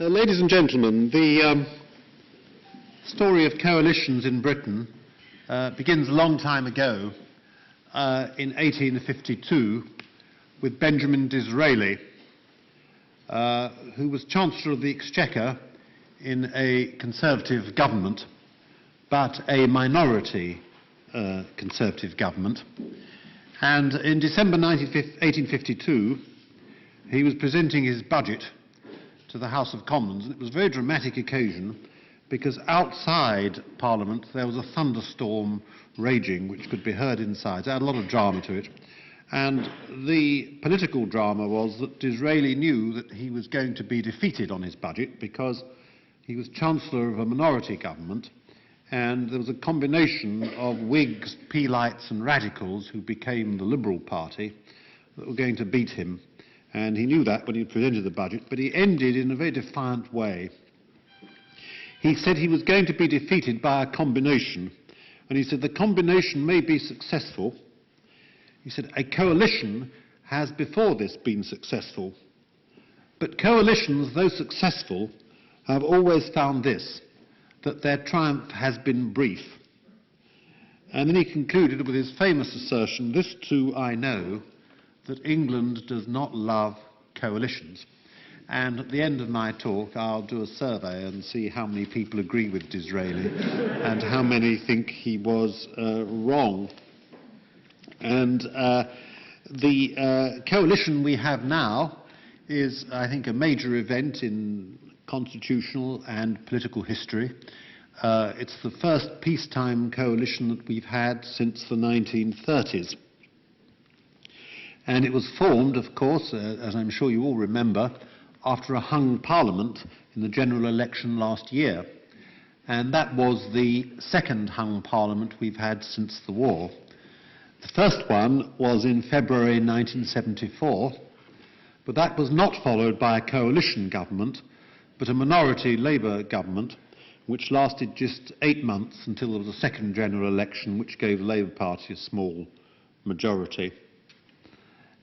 Ladies and gentlemen, the story of coalitions in Britain begins a long time ago, in 1852, with Benjamin Disraeli, who was Chancellor of the Exchequer in a Conservative government, but a minority Conservative government. And in December 1852, he was presenting his budget to the House of Commons, and it was a very dramatic occasion because outside Parliament there was a thunderstorm raging which could be heard inside. It had a lot of drama to it, and the political drama was that Disraeli knew that he was going to be defeated on his budget because he was Chancellor of a minority government, and there was a combination of Whigs, Peelites and Radicals who became the Liberal Party that were going to beat him. And he knew that when he presented the budget, but he ended in a very defiant way. He said he was going to be defeated by a combination, and he said the combination may be successful. He said a coalition has before this been successful, but coalitions, though successful, have always found this, that their triumph has been brief. And then he concluded with his famous assertion, "This too I know, that England does not love coalitions." And at the end of my talk, I'll do a survey and see how many people agree with Disraeli and how many think he was wrong. And the coalition we have now is, I think, a major event in constitutional and political history. It's the first peacetime coalition that we've had since the 1930s. And it was formed, of course, as I'm sure you all remember, after a hung parliament in the general election last year. And that was the second hung parliament we've had since the war. The first one was in February 1974, but that was not followed by a coalition government, but a minority Labour government, which lasted just 8 months until there was a second general election, which gave the Labour Party a small majority.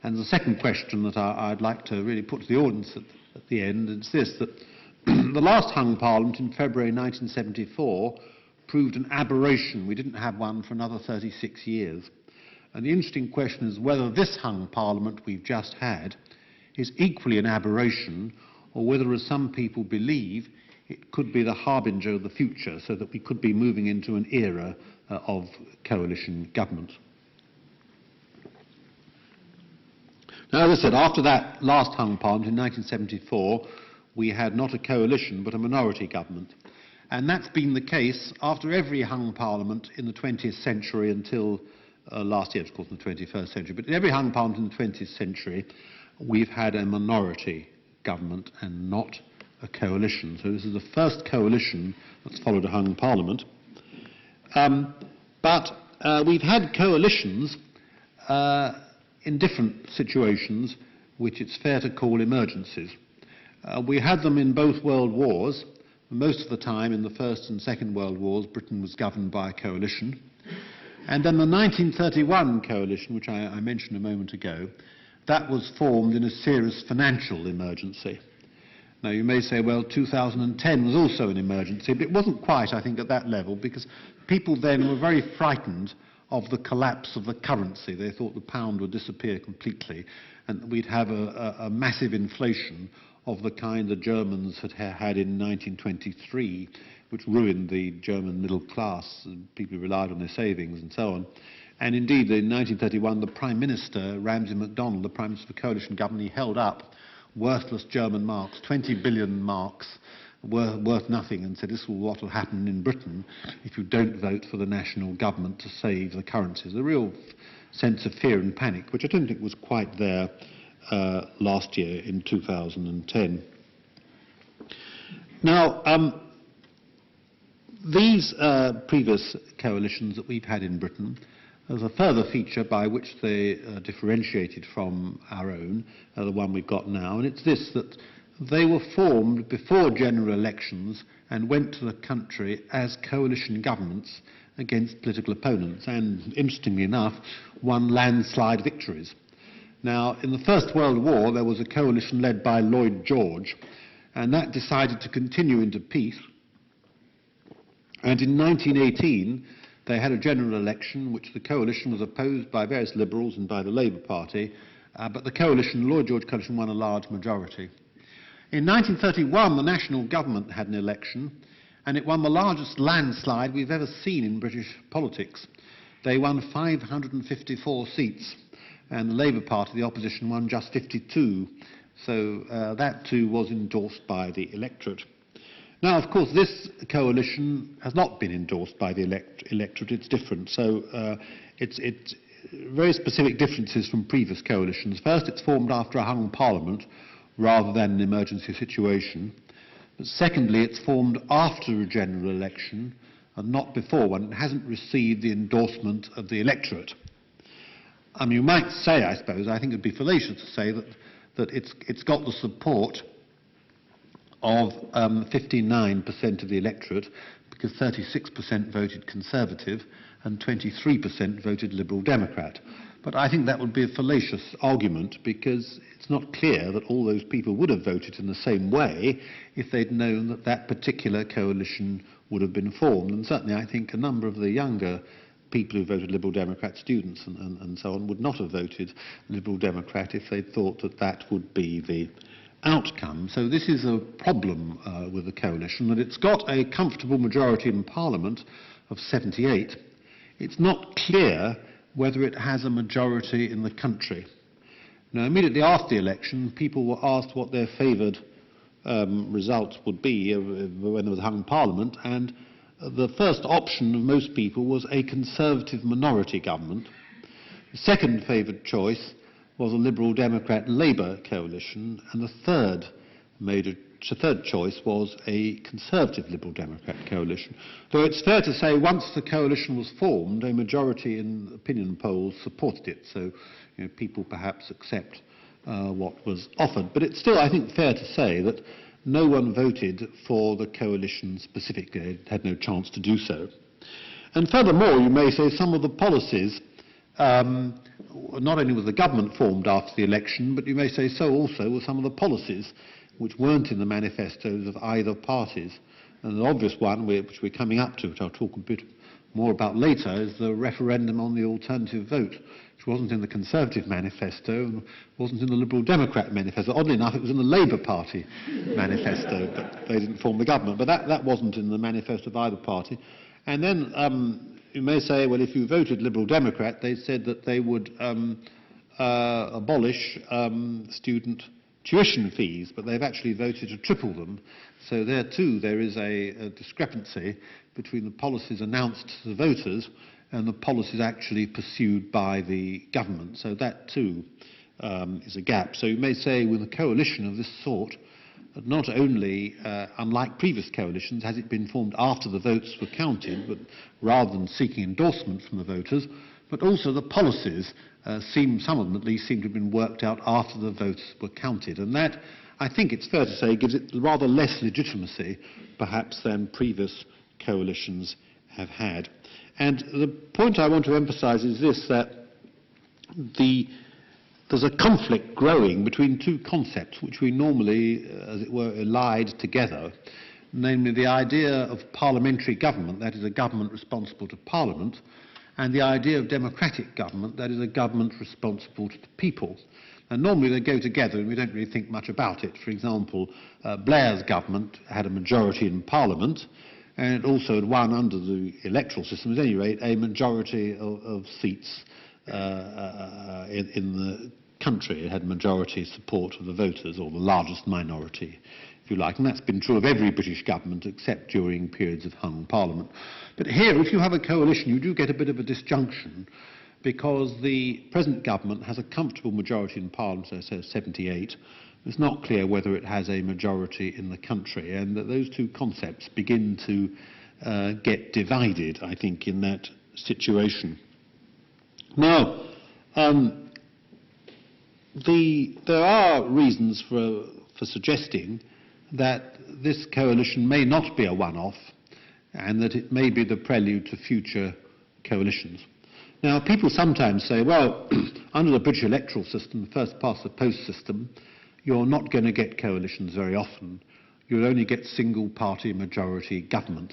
And the second question that I'd like to really put to the audience at the end is this, that the last hung parliament in February 1974 proved an aberration. We didn't have one for another 36 years. And the interesting question is whether this hung parliament we've just had is equally an aberration, or whether, as some people believe, it could be the harbinger of the future, so that we could be moving into an era of coalition government. Now, as I said, after that last hung parliament in 1974, we had not a coalition but a minority government. And that's been the case after every hung parliament in the 20th century until last year, of course, in the 21st century. But in every hung parliament in the 20th century, we've had a minority government and not a coalition. So this is the first coalition that's followed a hung parliament. But we've had coalitions in different situations which it's fair to call emergencies. We had them in both world wars. Most of the time in the First and Second World Wars, Britain was governed by a coalition. And then the 1931 coalition, which I mentioned a moment ago, that was formed in a serious financial emergency. Now you may say, well, 2010 was also an emergency, but it wasn't quite, I think, at that level, because people then were very frightened of the collapse of the currency. They thought the pound would disappear completely and we'd have a massive inflation of the kind the Germans had had in 1923, which ruined the German middle class. People relied on their savings and so on. And indeed, in 1931, the Prime Minister, Ramsay MacDonald, the Prime Minister of the coalition government, he held up worthless German marks, 20 billion marks, worth nothing, and said this is what will happen in Britain if you don't vote for the national government to save the currencies. A real sense of fear and panic, which I don't think was quite there last year in 2010. Now, these previous coalitions that we've had in Britain, there's a further feature by which they differentiated from our own, the one we've got now, and it's this, that they were formed before general elections and went to the country as coalition governments against political opponents, and interestingly enough, won landslide victories. Now, in the First World War, there was a coalition led by Lloyd George, and that decided to continue into peace. And in 1918, they had a general election, which the coalition was opposed by various Liberals and by the Labour Party, but the coalition, Lloyd George coalition, won a large majority. In 1931, the national government had an election, and it won the largest landslide we've ever seen in British politics. They won 554 seats, and the Labour Party, the opposition, won just 52. So that too was endorsed by the electorate. Now, of course, this coalition has not been endorsed by the electorate. It's different. So it's very specific differences from previous coalitions. First, it's formed after a hung parliament rather than an emergency situation. But secondly, it's formed after a general election and not before one. It hasn't received the endorsement of the electorate. I mean, you might say, I suppose, I think it would be fallacious to say that it's got the support of 59% of the electorate, because 36% voted Conservative and 23% voted Liberal Democrat. But I think that would be a fallacious argument, because it's not clear that all those people would have voted in the same way if they'd known that that particular coalition would have been formed. And certainly I think a number of the younger people who voted Liberal Democrat, students and so on, would not have voted Liberal Democrat if they'd thought that that would be the outcome. So this is a problem with the coalition, that it's got a comfortable majority in Parliament of 78. It's not clear whether it has a majority in the country. Now, immediately after the election, people were asked what their favoured results would be when there was a hung Parliament, and the first option of most people was a Conservative minority government. The second favoured choice was a Liberal Democrat Labour coalition, and the third choice was a Conservative Liberal Democrat coalition. Though it's fair to say once the coalition was formed, a majority in opinion polls supported it, so people perhaps accept what was offered. But it's still, I think, fair to say that no one voted for the coalition specifically. It had no chance to do so. And furthermore, you may say some of the policies, not only was the government formed after the election, but you may say so also were some of the policies which weren't in the manifestos of either parties. And the obvious one, which we're coming up to, which I'll talk a bit more about later, is the referendum on the alternative vote, which wasn't in the Conservative manifesto and wasn't in the Liberal Democrat manifesto. Oddly enough, it was in the Labour Party manifesto, but they didn't form the government. But that wasn't in the manifesto of either party. And then you may say, well, if you voted Liberal Democrat, they said that they would abolish student tuition fees, but they've actually voted to triple them. So there too there is a discrepancy between the policies announced to the voters and the policies actually pursued by the government. So that too is a gap. So you may say with a coalition of this sort, that not only, unlike previous coalitions, has it been formed after the votes were counted, but rather than seeking endorsement from the voters, but also the policies some of them at least, seem to have been worked out after the votes were counted. And that, I think it's fair to say, gives it rather less legitimacy, perhaps, than previous coalitions have had. And the point I want to emphasise is this, that there's a conflict growing between two concepts which we normally, as it were, elide together, namely the idea of parliamentary government, that is a government responsible to Parliament, and the idea of democratic government, that is a government responsible to the people. And normally they go together and we don't really think much about it. For example, Blair's government had a majority in Parliament, and it also had won under the electoral system, at any rate, a majority of seats in the country. It had majority support of the voters, or the largest minority, if you like. And that's been true of every British government except during periods of hung Parliament. But here, if you have a coalition, you do get a bit of a disjunction, because the present government has a comfortable majority in Parliament, so 78. It's not clear whether it has a majority in the country, and that those two concepts begin to get divided, I think, in that situation. Now, there are reasons for suggesting that this coalition may not be a one-off, and that it may be the prelude to future coalitions. Now, people sometimes say, well, under the British electoral system, the first past the post system, you're not going to get coalitions very often. you would only get single-party majority government.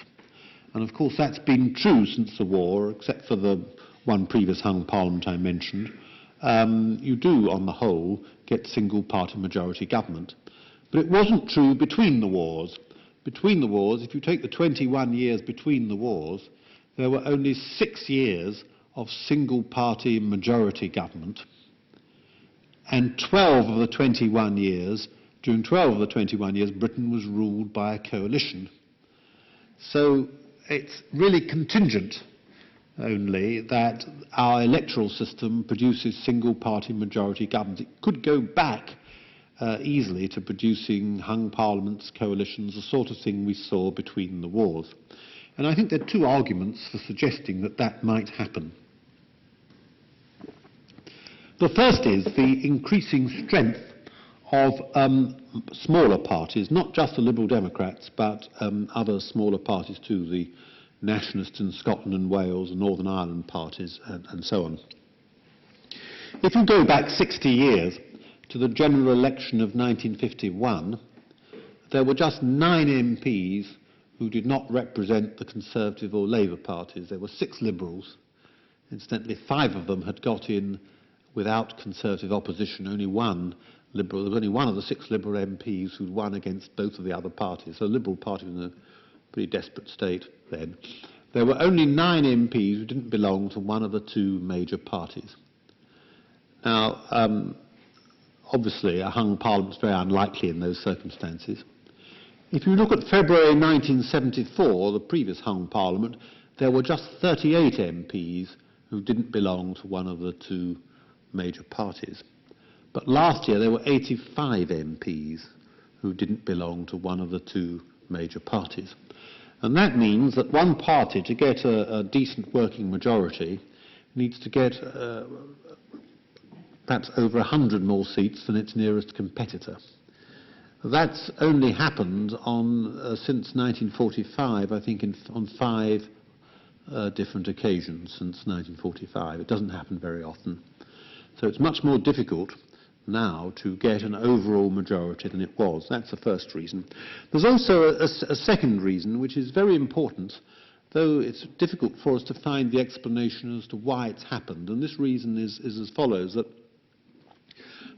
And of course that's been true since the war, except for the one previous hung parliament I mentioned. You do, on the whole, get single-party majority government. But it wasn't true between the wars. Between the wars, if you take the 21 years between the wars, there were only 6 years of single-party majority government, and 12 of the 21 years, during 12 of the 21 years, Britain was ruled by a coalition. So it's really contingent only that our electoral system produces single-party majority government. It could go back easily to producing hung parliaments, coalitions, the sort of thing we saw between the wars. And I think there are two arguments for suggesting that that might happen. The first is the increasing strength of smaller parties, not just the Liberal Democrats, but other smaller parties too, the nationalists in Scotland and Wales and Northern Ireland parties and so on. If you go back 60 years to the general election of 1951, there were just 9 MPs who did not represent the Conservative or Labour parties. There were 6 Liberals. Incidentally, 5 of them had got in without Conservative opposition, only one Liberal. There was only one of the 6 Liberal MPs who'd won against both of the other parties. So the Liberal Party was in a pretty desperate state then. There were only 9 MPs who didn't belong to one of the 2 major parties. Now, obviously, a hung parliament is very unlikely in those circumstances. If you look at February 1974, the previous hung parliament, there were just 38 MPs who didn't belong to one of the 2 major parties. But last year there were 85 MPs who didn't belong to one of the 2 major parties. And that means that one party, to get a decent working majority, needs to get perhaps over 100 more seats than its nearest competitor. That's only happened on, since 1945, I think on 5 different occasions since 1945. It doesn't happen very often. So it's much more difficult now to get an overall majority than it was. That's the first reason. There's also a second reason, which is very important, though it's difficult for us to find the explanation as to why it's happened. And this reason is as follows, that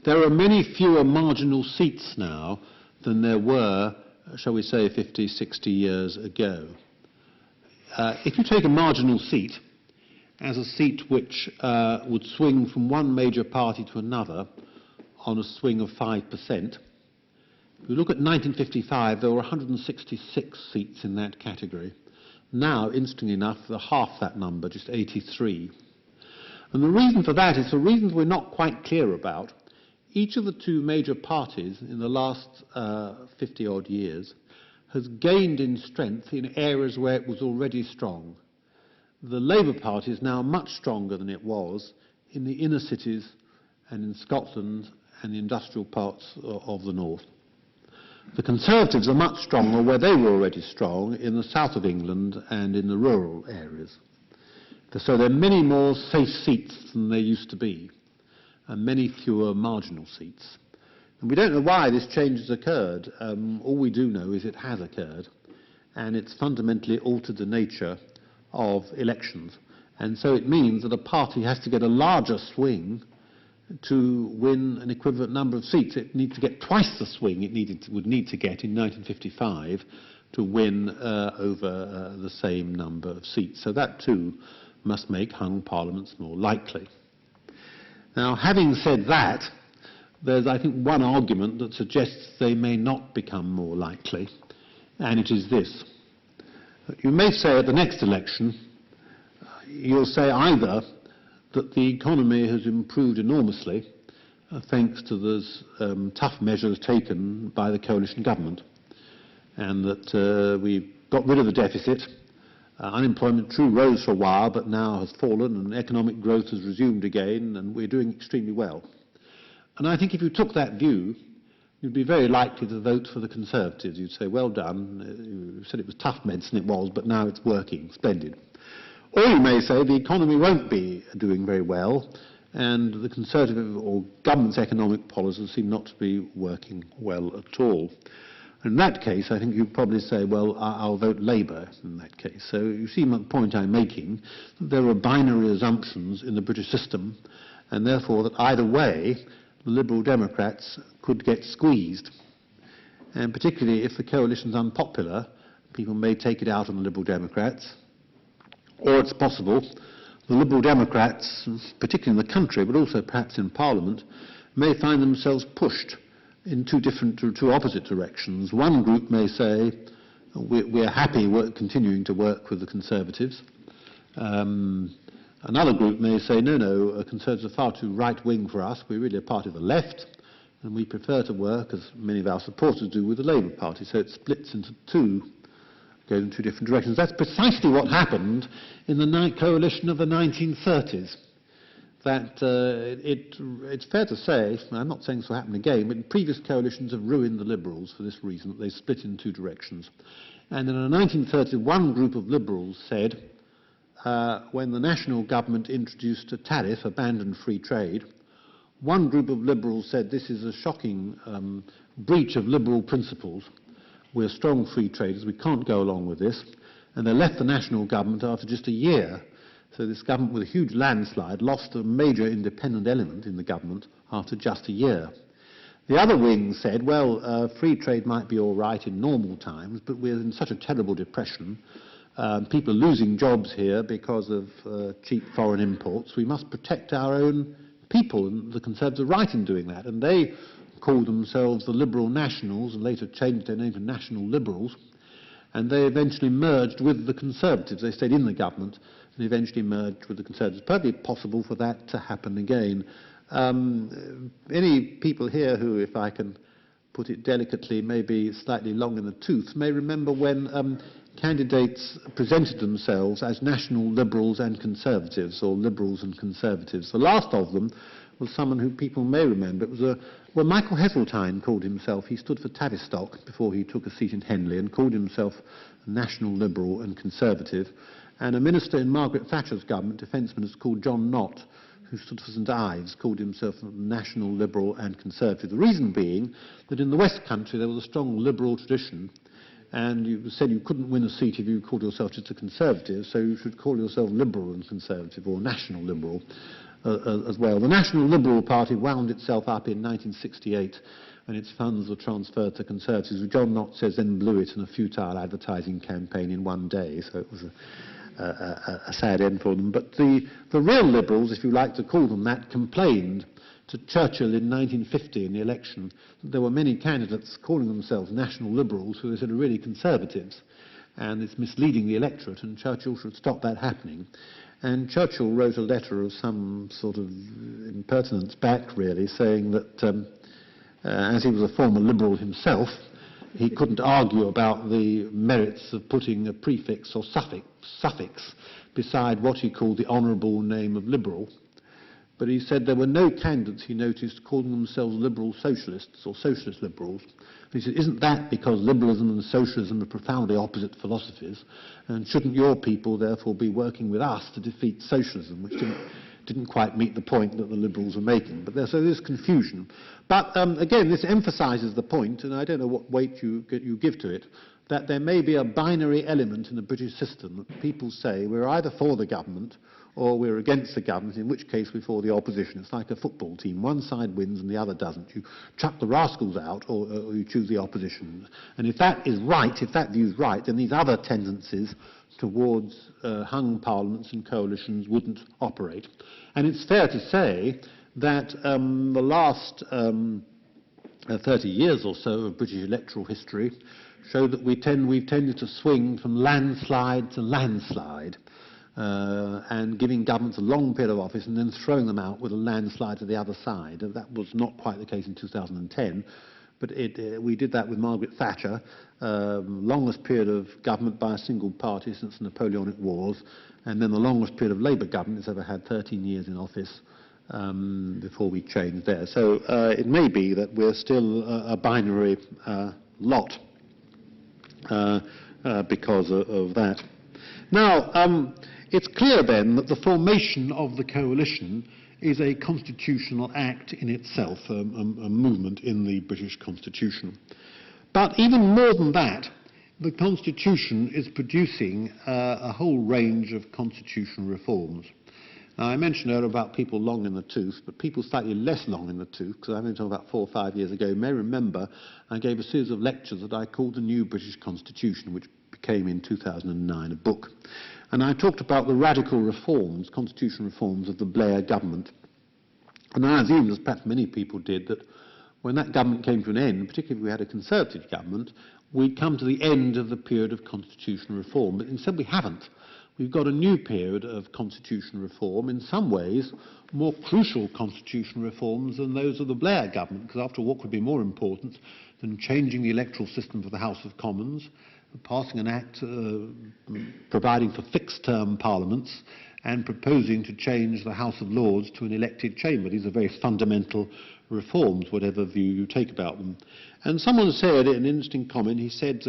there are many fewer marginal seats now than there were, shall we say, 50, 60 years ago. If you take a marginal seat as a seat which would swing from one major party to another on a swing of 5%, if you look at 1955, there were 166 seats in that category. Now, interestingly enough, they're half that number, just 83. And the reason for that is for reasons we're not quite clear about. Each of the 2 major parties in the last 50-odd years has gained in strength in areas where it was already strong. The Labour Party is now much stronger than it was in the inner cities and in Scotland and the industrial parts of the north. The Conservatives are much stronger where they were already strong, in the south of England and in the rural areas. So there are many more safe seats than there used to be, and many fewer marginal seats. And we don't know why this change has occurred. All we do know is it has occurred, and it's fundamentally altered the nature of elections. And so it means that a party has to get a larger swing to win an equivalent number of seats. It needs to get twice the swing it would need to get in 1955 to win over the same number of seats. So that too must make hung parliaments more likely. Now, having said that, there's, I think, one argument that suggests they may not become more likely, and it is this. You may say at the next election, you'll say either that the economy has improved enormously thanks to those tough measures taken by the coalition government, and that we got rid of the deficit. Unemployment, true, rose for a while, but now has fallen, and economic growth has resumed again, and we're doing extremely well. And I think if you took that view, you'd be very likely to vote for the Conservatives. You'd say, well done, you said it was tough medicine, it was, but now it's working, splendid. Or you may say the economy won't be doing very well, and the Conservative or government's economic policies seem not to be working well at all. In that case, I think you'd probably say, well, I'll vote Labour in that case. So you see the point I'm making, that there are binary assumptions in the British system, and therefore that either way, the Liberal Democrats could get squeezed. And particularly if the coalition's unpopular, people may take it out on the Liberal Democrats, or it's possible the Liberal Democrats, particularly in the country, but also perhaps in Parliament, may find themselves pushed in two opposite directions. One group may say, we're happy continuing to work with the Conservatives. Another group may say, no, Conservatives are far too right-wing for us. We're really a party of the left, and we prefer to work, as many of our supporters do, with the Labour Party. So it splits into two, goes in two different directions. That's precisely what happened in the coalition of the 1930s. That it's fair to say, I'm not saying this will happen again, but previous coalitions have ruined the Liberals for this reason, that they split in two directions. And in the 1930s, one group of Liberals said, when the national government introduced a tariff, abandoned free trade, one group of Liberals said this is a shocking breach of liberal principles. We're strong free traders, we can't go along with this. And they left the national government after just a year. So this government, with a huge landslide, lost a major independent element in the government after just a year. The other wing said, well, free trade might be all right in normal times, but we're in such a terrible depression. People are losing jobs here because of cheap foreign imports. We must protect our own people, and the Conservatives are right in doing that. And they called themselves the Liberal Nationals, and later changed their name to National Liberals. And they eventually merged with the Conservatives. They stayed in the government and eventually merged with the Conservatives. It's perfectly possible for that to happen again. Any people here who, if I can put it delicately, may be slightly long in the tooth, may remember when candidates presented themselves as National Liberals and Conservatives, or Liberals and Conservatives. The last of them was someone who people may remember. It was Michael Heseltine called himself. He stood for Tavistock before he took a seat in Henley, and called himself a National Liberal and Conservative. And a minister in Margaret Thatcher's government, Defence Minister called John Nott, who stood for St Ives, called himself a National Liberal and Conservative. The reason being that in the West Country there was a strong Liberal tradition, and you said you couldn't win a seat if you called yourself just a Conservative, so you should call yourself Liberal and Conservative, or National Liberal as well. The National Liberal Party wound itself up in 1968, and its funds were transferred to Conservatives, who John Nott says then blew it in a futile advertising campaign in one day, so it was a sad end for them. But the real Liberals, if you like to call them that, complained to Churchill in 1950 in the election that there were many candidates calling themselves National Liberals who they said are really Conservatives, and it's misleading the electorate, and Churchill should stop that happening. And Churchill wrote a letter of some sort of impertinence back, really, saying that as he was a former Liberal himself, he couldn't argue about the merits of putting a prefix or suffix beside what he called the honourable name of Liberal. But he said there were no candidates, he noticed, calling themselves Liberal Socialists or Socialist Liberals. And he said, isn't that because liberalism and socialism are profoundly opposite philosophies? And shouldn't your people therefore be working with us to defeat socialism, which didn't quite meet the point that the Liberals were making? But so there's confusion. But again, this emphasises the point, and I don't know what weight you give to it, that there may be a binary element in the British system that people say we're either for the government or we're against the government, in which case we're for the opposition. It's like a football team. One side wins and the other doesn't. You chuck the rascals out or you choose the opposition. And if that is right, if that view is right, then these other tendencies towards hung parliaments and coalitions wouldn't operate. And it's fair to say that the last 30 years or so of British electoral history show that we've tended to swing from landslide to landslide, and giving governments a long period of office and then throwing them out with a landslide to the other side. And that was not quite the case in 2010, but we did that with Margaret Thatcher, longest period of government by a single party since the Napoleonic Wars, and then the longest period of Labour government it's ever had, 13 years in office, before we changed there. So it may be that we're still a binary lot because of that. Now, it's clear then that the formation of the coalition is a constitutional act in itself, a movement in the British Constitution. But even more than that, the Constitution is producing a whole range of constitutional reforms. Now, I mentioned earlier about people long in the tooth, but people slightly less long in the tooth, because I only talked about 4 or 5 years ago, may remember I gave a series of lectures that I called the New British Constitution, which became in 2009 a book. And I talked about the radical reforms, constitutional reforms of the Blair government. And I assumed, as perhaps many people did, that when that government came to an end, particularly if we had a Conservative government, we'd come to the end of the period of constitutional reform. But instead we haven't. We've got a new period of constitutional reform, in some ways more crucial constitutional reforms than those of the Blair government, because after all, what could be more important than changing the electoral system for the House of Commons, passing an act providing for fixed-term parliaments, and proposing to change the House of Lords to an elected chamber. These are very fundamental reforms, whatever view you take about them. And someone said, in an interesting comment, he said,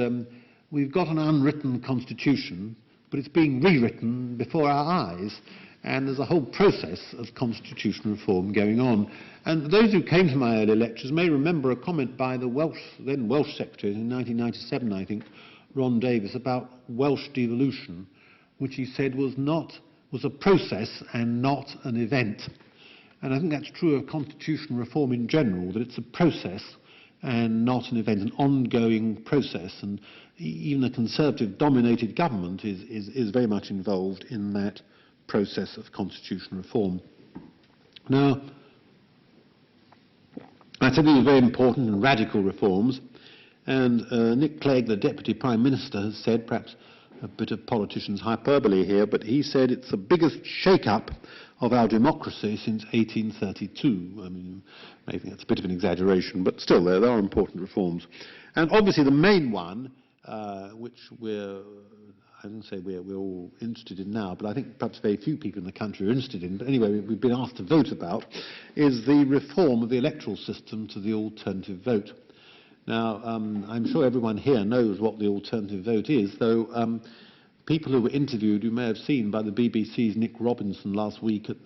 we've got an unwritten constitution, but it's being rewritten before our eyes, and there's a whole process of constitutional reform going on. And those who came to my early lectures may remember a comment by the then Welsh Secretary in 1997, I think, Ron Davies, about Welsh devolution, which he said was a process and not an event. And I think that's true of constitutional reform in general, that it's a process and not an event, an ongoing process. And even a Conservative-dominated government is very much involved in that process of constitutional reform. Now, I said these are very important and radical reforms, and Nick Clegg, the Deputy Prime Minister, has said, perhaps a bit of politician's hyperbole here, but he said it's the biggest shake-up of our democracy since 1832. I mean, you may think that's a bit of an exaggeration, but still there are important reforms. And obviously the main one, which I didn't say we're all interested in now, but I think perhaps very few people in the country are interested in, but anyway we've been asked to vote about, is the reform of the electoral system to the alternative vote. Now, I'm sure everyone here knows what the alternative vote is, though people who were interviewed, you may have seen by the BBC's Nick Robinson last week at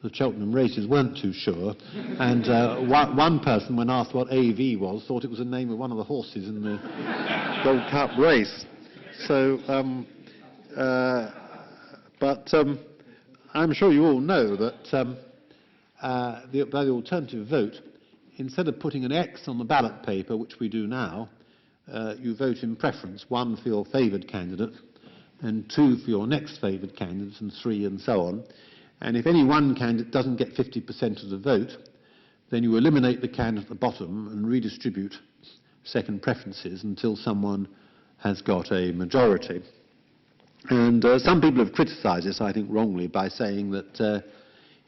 the Cheltenham races, weren't too sure. And one person, when asked what AV was, thought it was the name of one of the horses in the Gold Cup race. So, I'm sure you all know that by the alternative vote, instead of putting an X on the ballot paper, which we do now, you vote in preference, 1 for your favoured candidate, and 2 for your next favoured candidate, and 3 and so on. And if any one candidate doesn't get 50% of the vote, then you eliminate the candidate at the bottom and redistribute second preferences until someone has got a majority. And some people have criticised this, I think wrongly, by saying that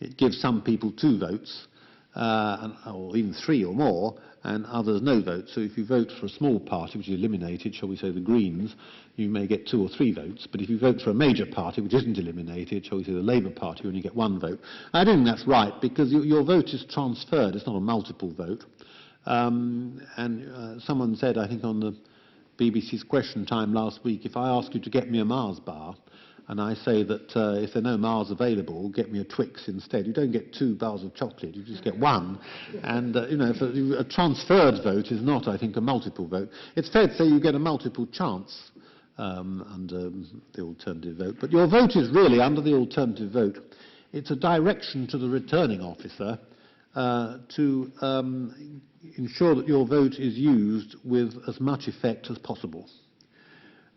it gives some people 2 votes, or even 3 or more, and others no votes. So if you vote for a small party, which is eliminated, shall we say the Greens, you may get 2 or 3 votes. But if you vote for a major party, which isn't eliminated, shall we say the Labour Party, you only get 1 vote. I don't think that's right, because your vote is transferred. It's not a multiple vote. Someone said, I think on the BBC's Question Time last week, if I ask you to get me a Mars bar, and I say that if there are no Mars available, get me a Twix instead. You don't get 2 bars of chocolate, you just get 1. And, a transferred vote is not, I think, a multiple vote. It's fair to say you get a multiple chance under the alternative vote. But your vote is really, under the alternative vote, it's a direction to the returning officer to ensure that your vote is used with as much effect as possible.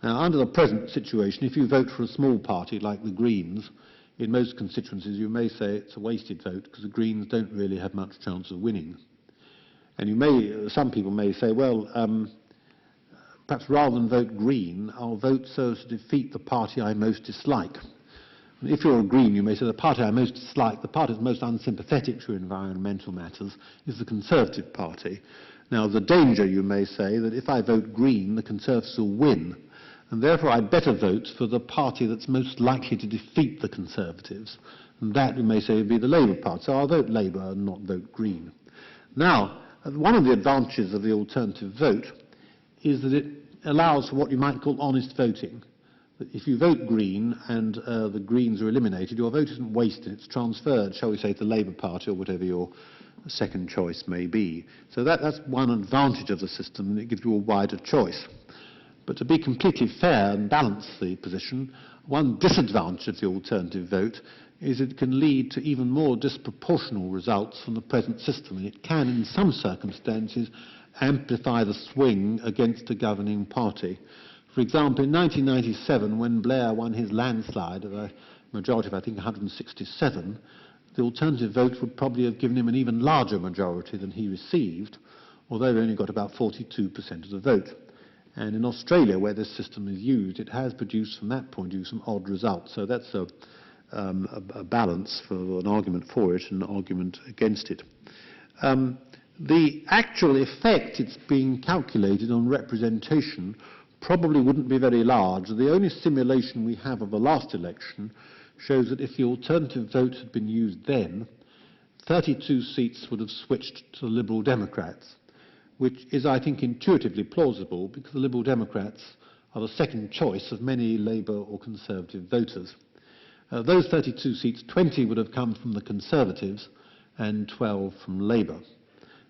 Now, under the present situation, if you vote for a small party like the Greens, in most constituencies you may say it's a wasted vote because the Greens don't really have much chance of winning. And some people may say, well, perhaps rather than vote Green, I'll vote so as to defeat the party I most dislike. And if you're a Green, you may say the party I most dislike, the party that's most unsympathetic to environmental matters, is the Conservative Party. Now, the danger, you may say, that if I vote Green, the Conservatives will win. And therefore I'd better vote for the party that's most likely to defeat the Conservatives. And that, you may say, would be the Labour Party. So I'll vote Labour and not vote Green. Now, one of the advantages of the alternative vote is that it allows for what you might call honest voting. that if you vote Green and the Greens are eliminated, your vote isn't wasted, it's transferred, shall we say, to the Labour Party or whatever your second choice may be. So that's one advantage of the system, and it gives you a wider choice. But to be completely fair and balance the position, one disadvantage of the alternative vote is it can lead to even more disproportional results from the present system, and it can, in some circumstances, amplify the swing against a governing party. For example, in 1997, when Blair won his landslide of a majority of, I think, 167, the alternative vote would probably have given him an even larger majority than he received, although he only got about 42% of the vote. And in Australia, where this system is used, it has produced, from that point of view, some odd results. So that's a balance for an argument for it and an argument against it. The actual effect it's being calculated on representation probably wouldn't be very large. The only simulation we have of the last election shows that if the alternative vote had been used then, 32 seats would have switched to the Liberal Democrats, which is, I think, intuitively plausible because the Liberal Democrats are the second choice of many Labour or Conservative voters. Those 32 seats, 20 would have come from the Conservatives and 12 from Labour.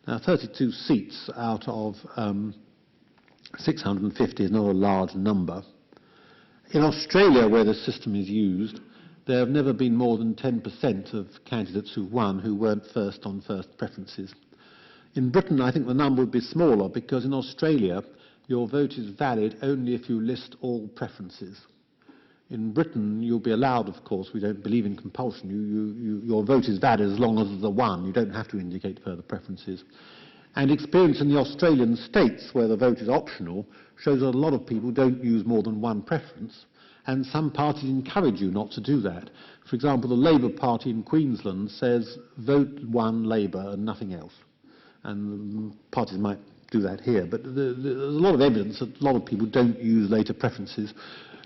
Now, 32 seats out of 650 is not a large number. In Australia, where the system is used, there have never been more than 10% of candidates who won who weren't first on first preferences. In Britain, I think the number would be smaller because in Australia, your vote is valid only if you list all preferences. In Britain, you'll be allowed, of course, we don't believe in compulsion, your vote is valid as long as there's a one, you don't have to indicate further preferences. And experience in the Australian states, where the vote is optional, shows that a lot of people don't use more than one preference, and some parties encourage you not to do that. For example, the Labour Party in Queensland says, vote one Labour and nothing else. And parties might do that here, but there's a lot of evidence that a lot of people don't use later preferences.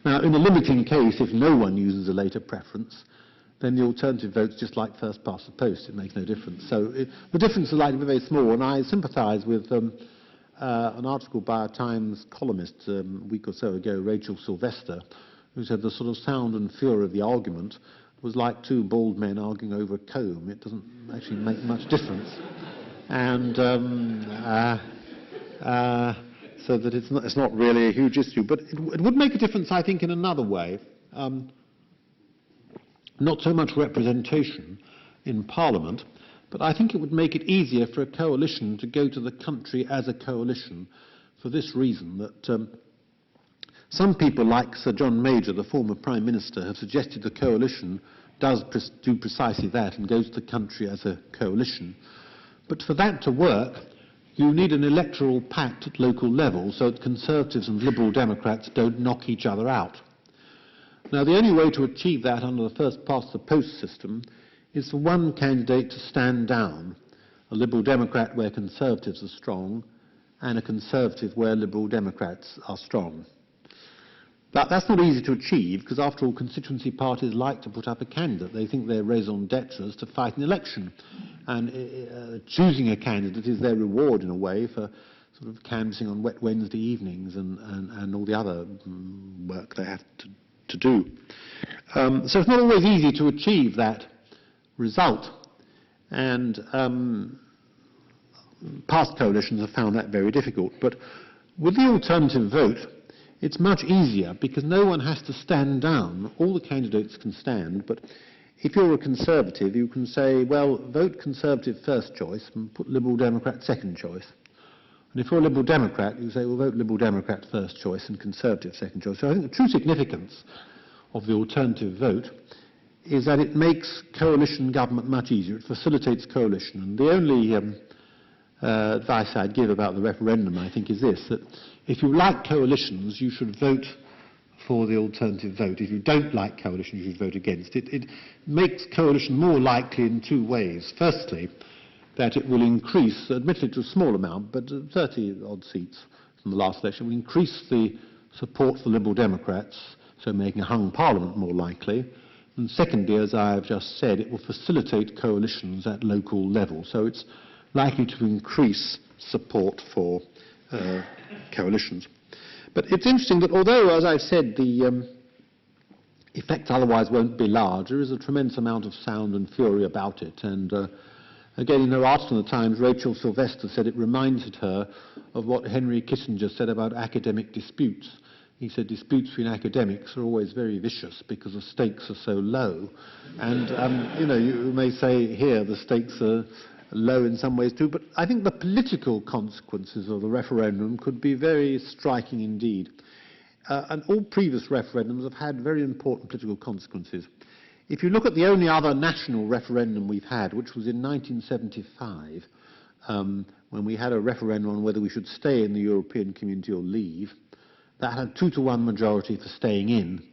Now, in a limiting case, if no one uses a later preference, then the alternative vote's just like first past the post. It makes no difference. So the difference is likely to be very small, and I sympathise with an article by a Times columnist a week or so ago, Rachel Sylvester, who said the sort of sound and fury of the argument was like two bald men arguing over a comb. It doesn't actually make much difference. And so that it's not really a huge issue. But it would make a difference, I think, in another way. Not so much representation in Parliament, but I think it would make it easier for a coalition to go to the country as a coalition for this reason, that some people like Sir John Major, the former Prime Minister, have suggested the coalition does do precisely that and goes to the country as a coalition. But for that to work, you need an electoral pact at local level so that Conservatives and Liberal Democrats don't knock each other out. Now, the only way to achieve that under the first past the post system is for one candidate to stand down, a Liberal Democrat where Conservatives are strong and a Conservative where Liberal Democrats are strong. But that's not easy to achieve because, after all, constituency parties like to put up a candidate. They think their raison d'etre is to fight an election. And choosing a candidate is their reward, in a way, for sort of canvassing on wet Wednesday evenings and all the other work they have to do. So it's not always easy to achieve that result. And past coalitions have found that very difficult. But with the alternative vote, it's much easier because no one has to stand down. All the candidates can stand, but if you're a Conservative, you can say, well, vote Conservative first choice and put Liberal Democrat second choice. And if you're a Liberal Democrat, you say, well, vote Liberal Democrat first choice and Conservative second choice. So I think the true significance of the alternative vote is that it makes coalition government much easier. It facilitates coalition. And the only advice I'd give about the referendum, I think, is this, that if you like coalitions, you should vote for the alternative vote. If you don't like coalition, you should vote against it. It makes coalition more likely in two ways. Firstly, that it will increase, admittedly to a small amount, but 30-odd seats from the last election, will increase the support for Liberal Democrats, so making a hung parliament more likely. And secondly, as I have just said, it will facilitate coalitions at local level. So it's likely to increase support for coalitions. But it's interesting that although, as I've said, the effects otherwise won't be large. There is a tremendous amount of sound and fury about it. And again, in her article in the Times, Rachel Sylvester said it reminded her of what Henry Kissinger said about academic disputes. He said disputes between academics are always very vicious because the stakes are so low. And, you may say here the stakes are low in some ways too, but I think the political consequences of the referendum could be very striking indeed. And all previous referendums have had very important political consequences. If you look at the only other national referendum we've had, which was in 1975, when we had a referendum on whether we should stay in the European Community or leave, that had a 2-to-1 majority for staying in.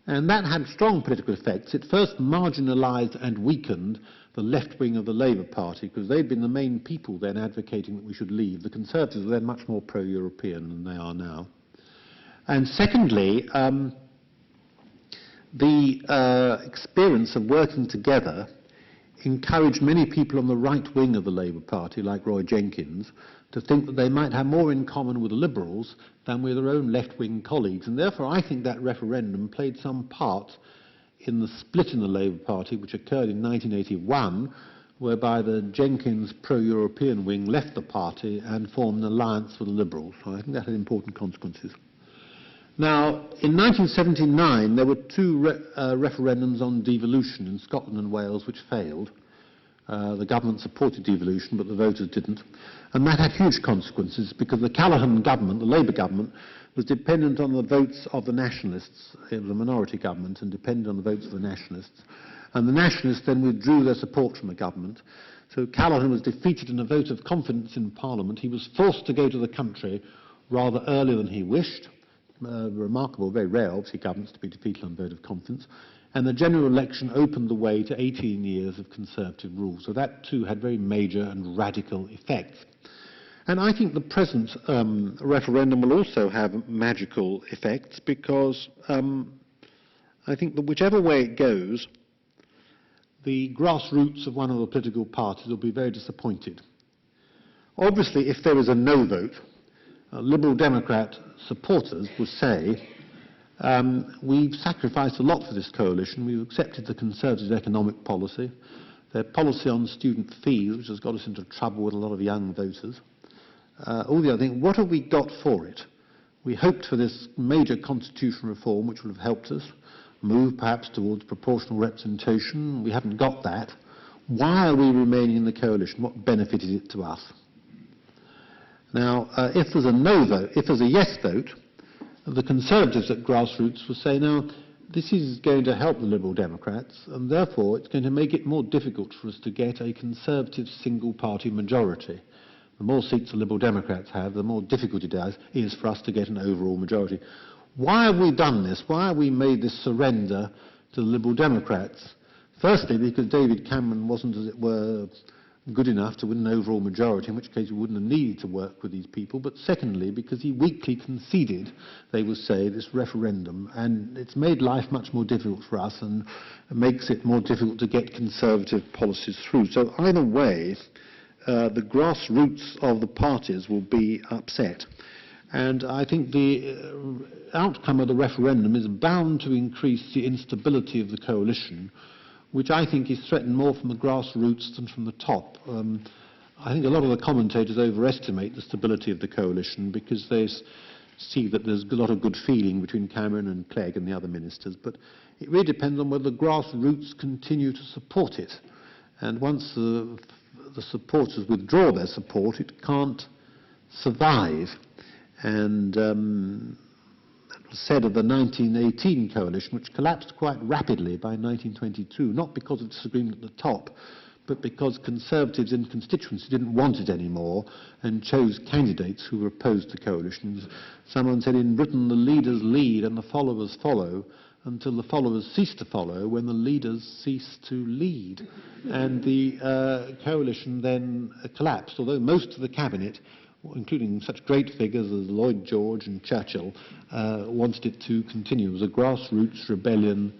And that had strong political effects. It first marginalised and weakened the left wing of the Labour Party, because they'd been the main people then advocating that we should leave. The Conservatives were then much more pro-European than they are now. And secondly, the experience of working together encouraged many people on the right wing of the Labour Party, like Roy Jenkins, to think that they might have more in common with the Liberals than with their own left-wing colleagues. And therefore I think that referendum played some part in the split in the Labour Party, which occurred in 1981, whereby the Jenkins pro-European wing left the party and formed an alliance with the Liberals. So I think that had important consequences. Now, in 1979, there were 2 referendums on devolution in Scotland and Wales which failed. The government supported devolution, but the voters didn't. And that had huge consequences because the Callaghan government, the Labour government, was dependent on the votes of the nationalists. It was a minority government and depended on the votes of the nationalists. And the nationalists then withdrew their support from the government. So Callaghan was defeated in a vote of confidence in Parliament. He was forced to go to the country rather earlier than he wished. Remarkable, very rare, obviously, governments to be defeated on a vote of confidence. And the general election opened the way to 18 years of Conservative rule. So that too had very major and radical effects. And I think the present referendum will also have magical effects because I think that whichever way it goes, the grassroots of one of the political parties will be very disappointed. Obviously, if there is a no vote, Liberal Democrat supporters would say, we've sacrificed a lot for this coalition. We've accepted the Conservatives' economic policy, their policy on student fees, which has got us into trouble with a lot of young voters. All the other things, what have we got for it? We hoped for this major constitutional reform, which would have helped us move perhaps towards proportional representation. We haven't got that. Why are we remaining in the coalition? What benefit is it to us? Now, if there's a no vote, if there's a yes vote, the Conservatives at grassroots will say, now, this is going to help the Liberal Democrats, and therefore it's going to make it more difficult for us to get a Conservative single-party majority. The more seats the Liberal Democrats have, the more difficult it is for us to get an overall majority. Why have we done this? Why have we made this surrender to the Liberal Democrats? Firstly, because David Cameron wasn't, as it were, good enough to win an overall majority, in which case we wouldn't have needed to work with these people. But secondly, because he weakly conceded, they would say, this referendum. And it's made life much more difficult for us and makes it more difficult to get Conservative policies through. So either way, the grassroots of the parties will be upset. And I think the outcome of the referendum is bound to increase the instability of the coalition, which I think is threatened more from the grassroots than from the top. I think a lot of the commentators overestimate the stability of the coalition because they see that there's a lot of good feeling between Cameron and Clegg and the other ministers, but it really depends on whether the grassroots continue to support it. And once the supporters withdraw their support, it can't survive. And that was said of the 1918 coalition, which collapsed quite rapidly by 1922, not because of disagreement at the top, but because Conservatives in constituency didn't want it anymore and chose candidates who were opposed to coalitions. Someone said in Britain the leaders lead and the followers follow until the followers cease to follow when the leaders cease to lead. And the coalition then collapsed, although most of the cabinet, including such great figures as Lloyd George and Churchill, wanted it to continue. It was a grassroots rebellion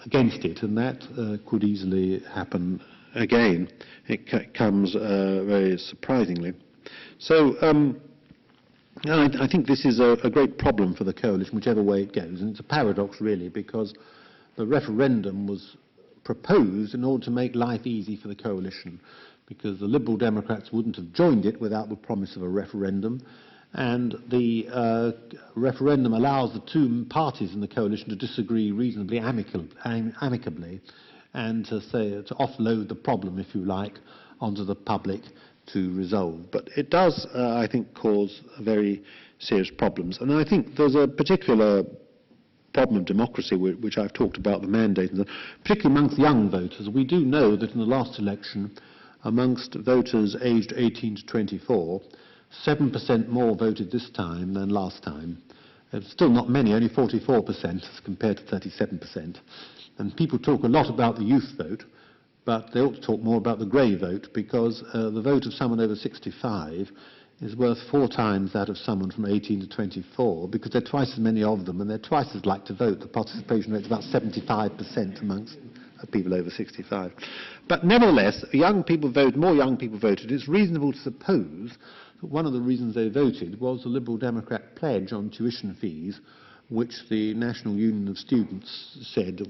against it, and that could easily happen again. It comes very surprisingly. So I think this is a great problem for the coalition, whichever way it goes. And it's a paradox, really, because the referendum was proposed in order to make life easy for the coalition, because the Liberal Democrats wouldn't have joined it without the promise of a referendum, and the referendum allows the two parties in the coalition to disagree reasonably amicably and to offload the problem, if you like, onto the public to resolve. But it does, I think, cause very serious problems. And I think there's a particular problem of democracy, which I've talked about, the mandate, and particularly amongst young voters. We do know that in the last election, amongst voters aged 18 to 24, 7% more voted this time than last time. It's still not many, only 44% as compared to 37%. And people talk a lot about the youth vote, but they ought to talk more about the grey vote, because the vote of someone over 65 is worth 4 times that of someone from 18 to 24, because there are twice as many of them and they're twice as likely to vote. The participation rate is about 75% amongst people over 65. But nevertheless, young people vote, more young people voted. It's reasonable to suppose that one of the reasons they voted was the Liberal Democrat pledge on tuition fees, which the National Union of Students said they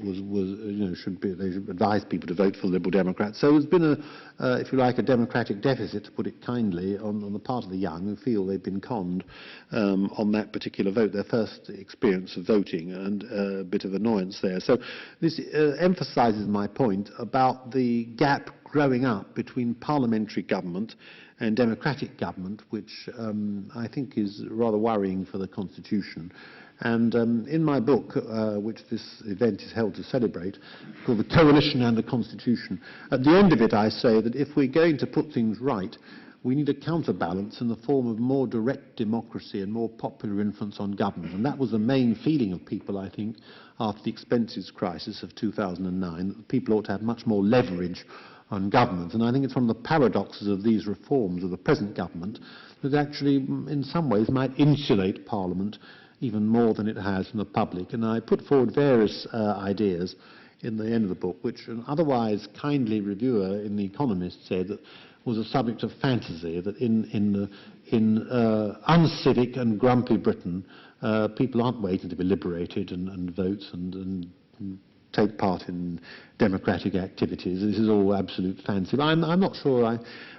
should advise people to vote for the Liberal Democrats. So there's been if you like, a democratic deficit, to put it kindly, on the part of the young, who feel they've been conned on that particular vote, their first experience of voting, and a bit of annoyance there. So this emphasises my point about the gap growing up between parliamentary government and democratic government, which I think is rather worrying for the Constitution. And in my book, which this event is held to celebrate, called The Coalition and the Constitution, at the end of it I say that if we're going to put things right, we need a counterbalance in the form of more direct democracy and more popular influence on government. And that was the main feeling of people, I think, after the expenses crisis of 2009, that people ought to have much more leverage on government. And I think it's one of the paradoxes of these reforms of the present government that actually, in some ways, might insulate Parliament even more than it has from the public. And I put forward various ideas in the end of the book, which an otherwise kindly reviewer in The Economist said that was a subject of fantasy, that in uncivic and grumpy Britain, people aren't waiting to be liberated and vote and take part in democratic activities. This is all absolute fancy. But I'm not sure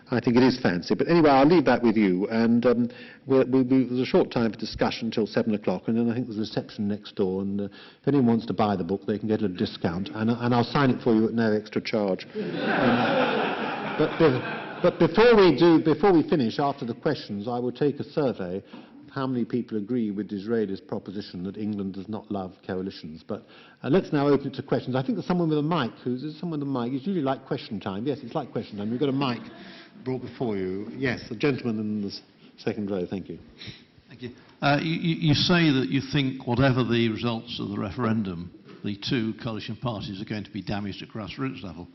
I think it is fancy. But anyway, I'll leave that with you. And there's a short time for discussion until 7 o'clock, and then I think there's a reception next door. And if anyone wants to buy the book, they can get a discount. And I'll sign it for you at no extra charge. But before we finish, after the questions, I will take a survey of how many people agree with Disraeli's proposition that England does not love coalitions. But let's now open it to questions. I think there's someone with a mic. Is someone with a mic? It's usually like question time. Yes, it's like question time. You've got a mic brought before you. Yes, the gentleman in the second row. Thank you. Thank you. You say that you think whatever the results of the referendum, the two coalition parties are going to be damaged at grassroots level.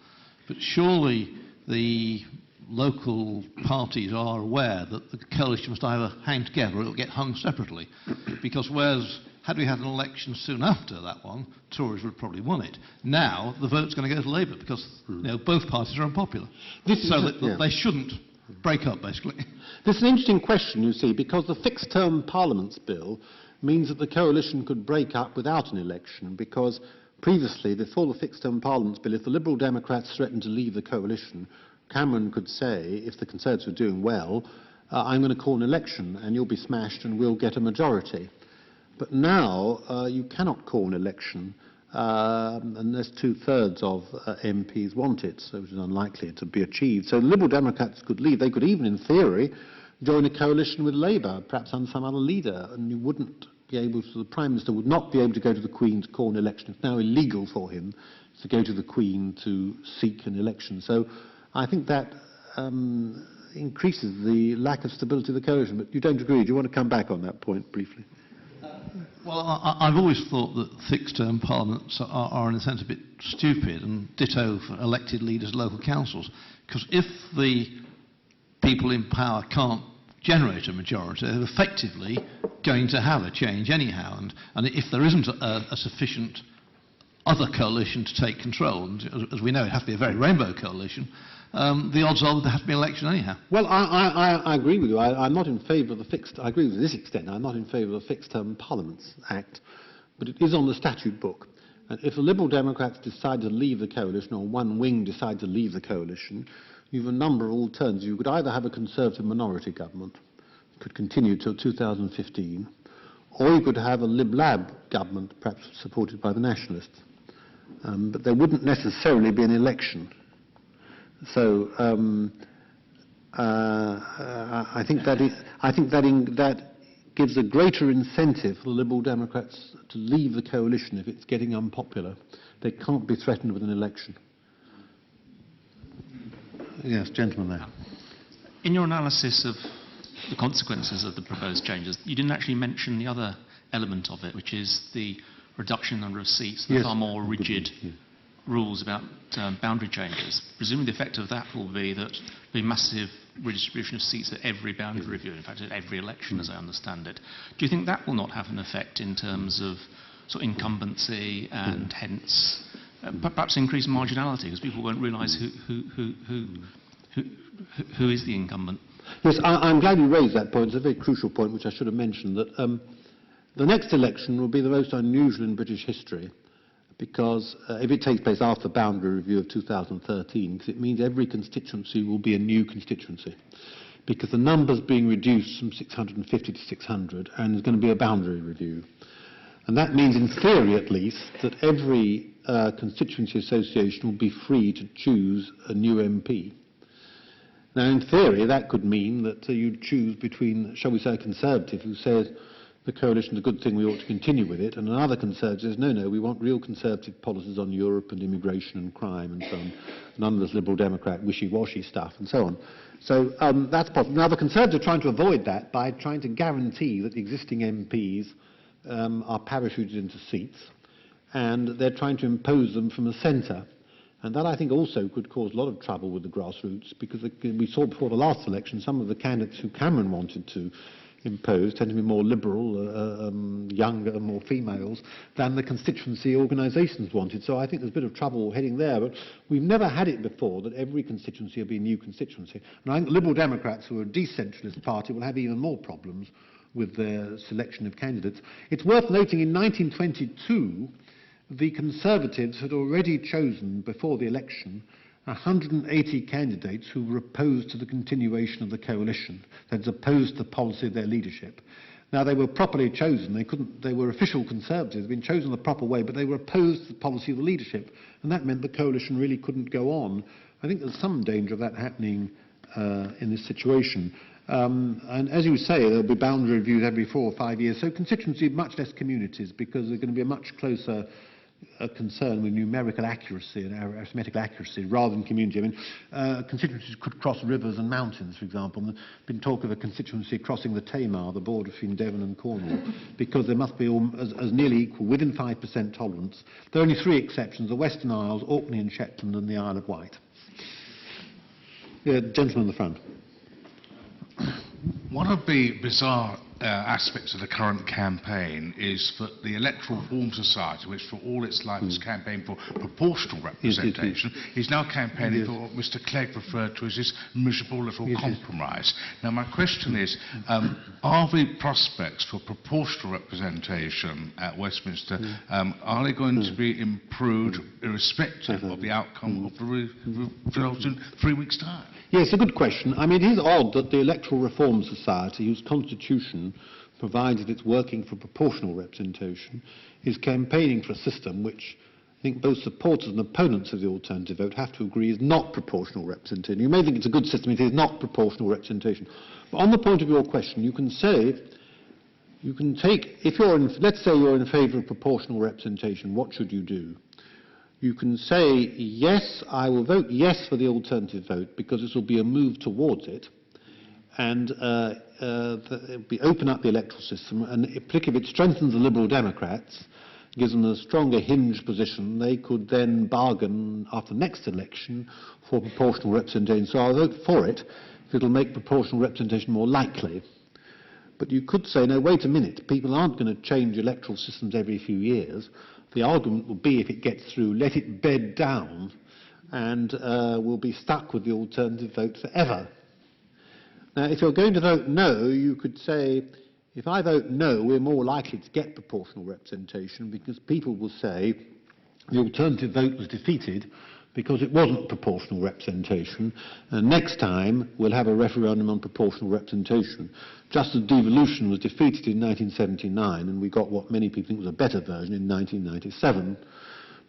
But surely the local parties are aware that the coalition must either hang together or it will get hung separately. Because whereas, had we had an election soon after that one, Tories would have probably won it. Now, the vote's going to go to Labour because both parties are unpopular. They shouldn't break up, basically. This is an interesting question, you see, because the Fixed-Term Parliaments Bill means that the coalition could break up without an election, because previously, before the Fixed-Term Parliaments Bill, if the Liberal Democrats threatened to leave the coalition, Cameron could say, if the Conservatives were doing well, I'm going to call an election and you'll be smashed and we'll get a majority. But now you cannot call an election unless 2/3 of MPs want it, so it is unlikely to be achieved. So the Liberal Democrats could leave. They could even, in theory, join a coalition with Labour, perhaps under some other leader, and you wouldn't be able to, the Prime Minister would not be able to go to the Queen to call an election. It's now illegal for him to go to the Queen to seek an election. So I think that increases the lack of stability of the coalition. But you don't agree. Do you want to come back on that point briefly? Well, I've always thought that fixed-term parliaments are in a sense a bit stupid, and ditto for elected leaders of local councils. Because if the people in power can't generate a majority, they're effectively going to have a change anyhow. And if there isn't a sufficient other coalition to take control, and as we know, it has to be a very rainbow coalition, the odds are that there has to be an election anyhow. Well, I agree with you. I'm not in favour of the fixed... I agree with you to this extent. I'm not in favour of the Fixed-Term Parliaments Act, but it is on the statute book. And if the Liberal Democrats decide to leave the coalition, or one wing decide to leave the coalition, you have a number of alternatives. You could either have a Conservative minority government, could continue till 2015, or you could have a Lib-Lab government, perhaps supported by the Nationalists. But there wouldn't necessarily be an election. So I think that gives a greater incentive for the Liberal Democrats to leave the coalition if it's getting unpopular. They can't be threatened with an election. Yes, gentleman there. In your analysis of the consequences of the proposed changes, you didn't actually mention the other element of it, which is the reduction in the number of seats, the far more rigid rules about boundary changes. Presumably the effect of that will be that there will be massive redistribution of seats at every boundary review, in fact at every election as I understand it. Do you think that will not have an effect in terms of sort of incumbency and hence perhaps increased marginality, because people won't realise who is the incumbent? Yes, I'm glad you raised that point. It's a very crucial point which I should have mentioned, that the next election will be the most unusual in British history, because if it takes place after the boundary review of 2013, because it means every constituency will be a new constituency, because the number's being reduced from 650 to 600, and there's going to be a boundary review. And that means, in theory at least, that every constituency association will be free to choose a new MP. Now, in theory, that could mean that you'd choose between, shall we say, a Conservative who says the coalition is a good thing, we ought to continue with it, and another Conservative says, no, we want real Conservative policies on Europe and immigration and crime and so on, none of this Liberal Democrat wishy-washy stuff and so on. So that's possible. Now, the Conservatives are trying to avoid that by trying to guarantee that the existing MPs are parachuted into seats, and they're trying to impose them from the centre. And that, I think, also could cause a lot of trouble with the grassroots, because we saw before the last election some of the candidates who Cameron wanted to impose tend to be more liberal, younger, more females, than the constituency organisations wanted. So I think there's a bit of trouble heading there. But we've never had it before that every constituency will be a new constituency. And I think the Liberal Democrats, who are a decentralist party, will have even more problems with their selection of candidates. It's worth noting in 1922, the Conservatives had already chosen, before the election, 180 candidates who were opposed to the continuation of the coalition, that is, opposed to the policy of their leadership. Now, they were properly chosen. They were official Conservatives, been chosen the proper way, but they were opposed to the policy of the leadership, and that meant the coalition really couldn't go on. I think there's some danger of that happening in this situation. And as you say, there'll be boundary reviews every 4 or 5 years, so constituency much less communities, because there's going to be a much closer concern with numerical accuracy and arithmetical accuracy rather than community. I mean, constituencies could cross rivers and mountains, for example. There's been talk of a constituency crossing the Tamar, the border between Devon and Cornwall, because there must be as nearly equal, within 5% tolerance. There are only 3 exceptions: the Western Isles, Orkney and Shetland, and the Isle of Wight. Yeah, gentleman in the front. One of the bizarre aspects of the current campaign is that the Electoral Reform Society, which for all its life has campaigned for proportional representation, is now campaigning for what Mr. Clegg referred to as this miserable little compromise. Now, my question is, are the prospects for proportional representation at Westminster, are they going to be improved irrespective of the outcome of the results in 3 weeks' time? Yes, a good question. I mean, it is odd that the Electoral Reform Society, whose constitution provides that it's working for proportional representation, is campaigning for a system which I think both supporters and opponents of the alternative vote have to agree is not proportional representation. You may think it's a good system, it is not proportional representation. But on the point of your question, you can say, if you're in, let's say you're in favour of proportional representation, what should you do? You can say, yes, I will vote yes for the alternative vote because this will be a move towards it, and open up the electoral system, and particularly if it strengthens the Liberal Democrats, gives them a stronger hinge position, they could then bargain after the next election for proportional representation. So I'll vote for it if it'll make proportional representation more likely. But you could say, no, wait a minute, people aren't going to change electoral systems every few years. The argument will be, if it gets through, let it bed down, and we'll be stuck with the alternative vote forever. Now, if you're going to vote no, you could say, if I vote no, we're more likely to get proportional representation, because people will say, the alternative vote was defeated because it wasn't proportional representation. And next time we'll have a referendum on proportional representation. Just as devolution was defeated in 1979 and we got what many people think was a better version in 1997.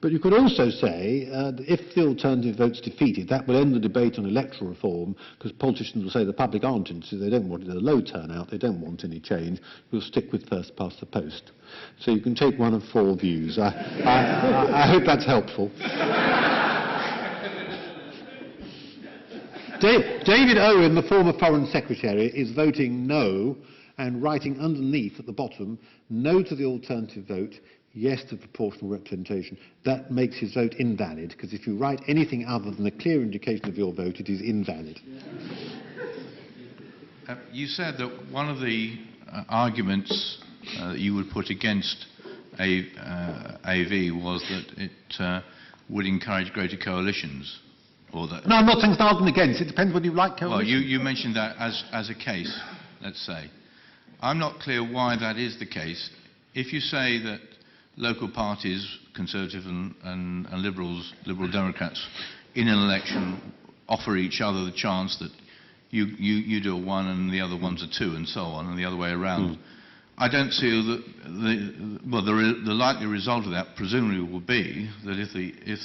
But you could also say that if the alternative vote's defeated, that will end the debate on electoral reform, because politicians will say the public aren't interested, they don't want it, a low turnout, they don't want any change, we'll stick with first past the post. So you can take one of four views. I hope that's helpful. David Owen, the former Foreign Secretary, is voting no and writing underneath at the bottom, no to the alternative vote, yes to proportional representation. That makes his vote invalid, because if you write anything other than a clear indication of your vote, it is invalid. You said that one of the arguments that you would put against AV was that it would encourage greater coalitions. Or that No, I'm not saying it's an argument against. It depends whether you like coalition. Well, you mentioned that as a case, let's say. I'm not clear why that is the case. If you say that local parties, Conservative and Liberal Democrats, in an election offer each other the chance that you do a 1 and the other one's a 2 and so on, and the other way around. I don't see that the likely result of that presumably will be that if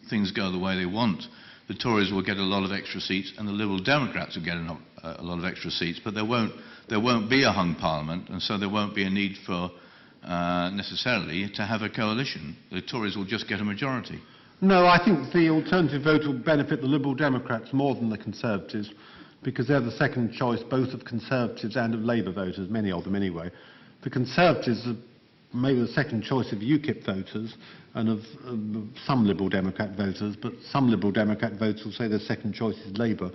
things go the way they want, the Tories will get a lot of extra seats and the Liberal Democrats will get a lot of extra seats, but there won't be a hung parliament, and so there won't be a need for necessarily to have a coalition. The Tories will just get a majority. No, I think the alternative vote will benefit the Liberal Democrats more than the Conservatives, because they're the second choice both of Conservatives and of Labour voters, many of them anyway. The Conservatives are maybe the second choice of UKIP voters and of some Liberal Democrat voters, but some Liberal Democrat voters will say their second choice is Labour.